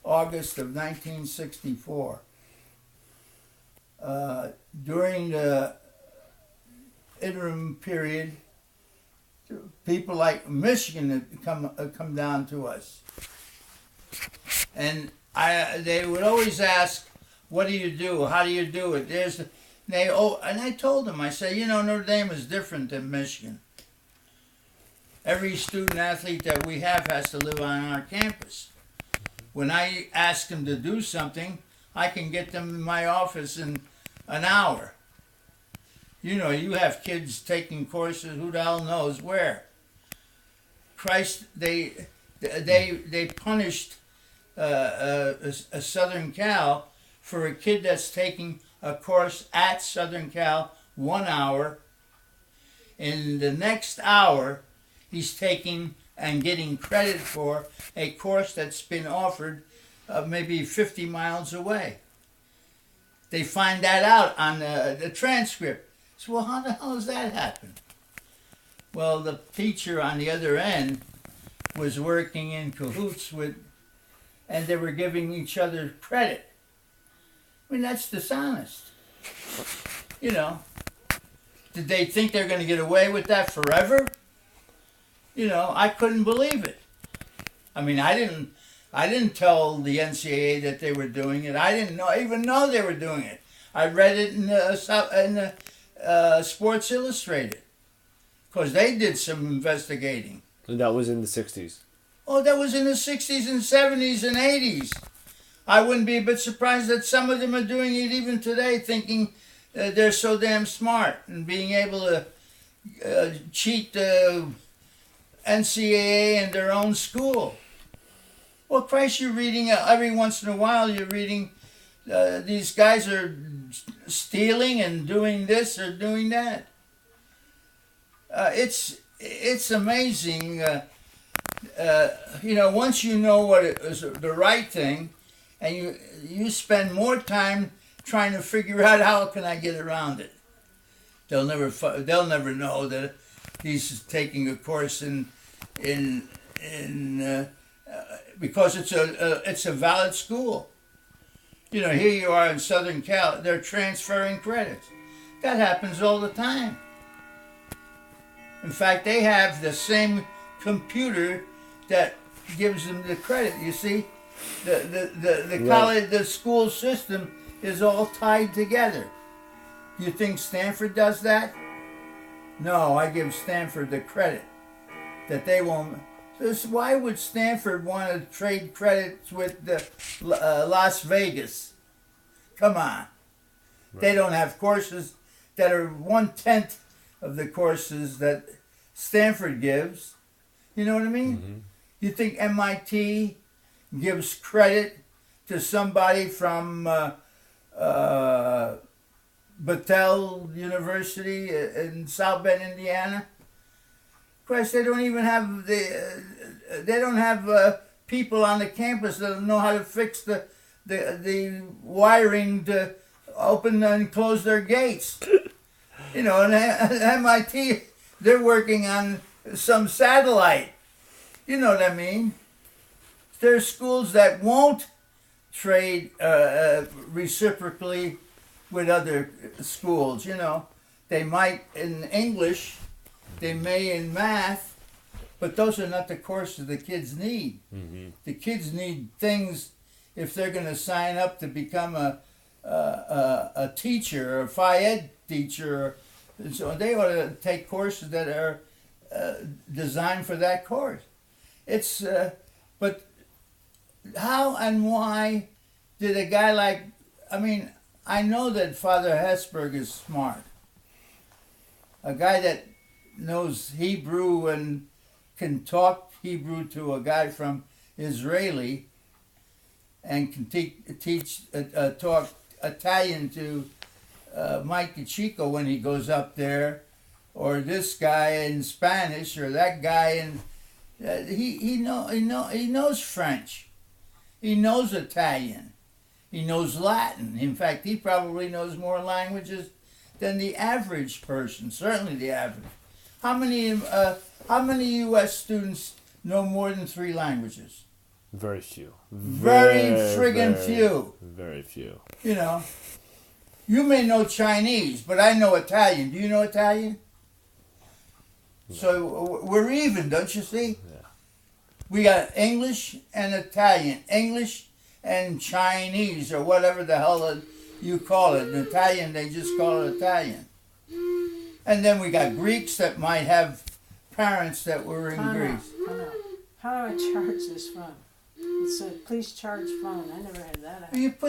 August of 1964. During the interim period, people like Michigan had come down to us, and they would always ask, "What do you do? How do you do it?" And I told them, I say, Notre Dame is different than Michigan. Every student athlete that we have has to live on our campus. When I ask them to do something, I can get them in my office in an hour. You have kids taking courses, who the hell knows where. Christ, they punished a Southern Cal for a kid that's taking a course at Southern Cal 1 hour. In the next hour, he's taking and getting credit for a course that's been offered maybe 50 miles away. They find that out on the transcript. So, well, how the hell does that happen? Well, the teacher on the other end was working in cahoots with, and they were giving each other credit. I mean, that's dishonest. Did they think they're going to get away with that forever? I couldn't believe it. I mean, I didn't tell the NCAA that they were doing it. I didn't even know they were doing it. I read it in the Sports Illustrated, because they did some investigating. And that was in the 60s. Oh, that was in the 60s and 70s and 80s. I wouldn't be a bit surprised that some of them are doing it even today, thinking they're so damn smart and being able to cheat the NCAA and their own school. Well, Christ, you're reading, every once in a while, you're reading these guys are stealing and doing this or doing that. It's amazing. Once you know what is the right thing, and you spend more time trying to figure out how can I get around it. They'll never know that he's taking a course in because it's a valid school. Here you are in Southern Cal, they're transferring credits. That happens all the time. In fact, they have the same computer that gives them the credit. You see, the college, the school system is all tied together. You think Stanford does that? No, I give Stanford the credit that they won't. Why would Stanford want to trade credits with Las Vegas? Come on. Right. They don't have courses that are 1/10 of the courses that Stanford gives. You know what I mean? Mm-hmm. You think MIT gives credit to somebody from Battelle University in South Bend, Indiana? Christ, they don't even have people on the campus that know how to fix the wiring to open and close their gates. And MIT, they're working on some satellite. You know what I mean? There's schools that won't trade reciprocally with other schools. They might in English. They may in math, but those are not the courses the kids need. Mm-hmm. The kids need things if they're going to sign up to become a teacher or a Phi Ed teacher. So they ought to take courses that are designed for that course. But how and why did a guy like, I know that Father Hesburgh is smart. A guy that knows Hebrew and can talk Hebrew to a guy from Israeli and can talk Italian to Mike DeChico when he goes up there, or this guy in Spanish, or that guy in he knows French, he knows Italian, he knows Latin. In fact, he probably knows more languages than the average person. Certainly the average. How many U.S. students know more than 3 languages? Very few. Very friggin' few. Very few. You know, you may know Chinese, but I know Italian. Do you know Italian? No. So we're even, don't you see? Yeah. We got English and Italian, English and Chinese, or whatever the hell you call it. In Italian, they just call it Italian. And then we got Greeks that might have parents that were in Greece. How do I charge this phone? It said, please charge phone. I never had that. You put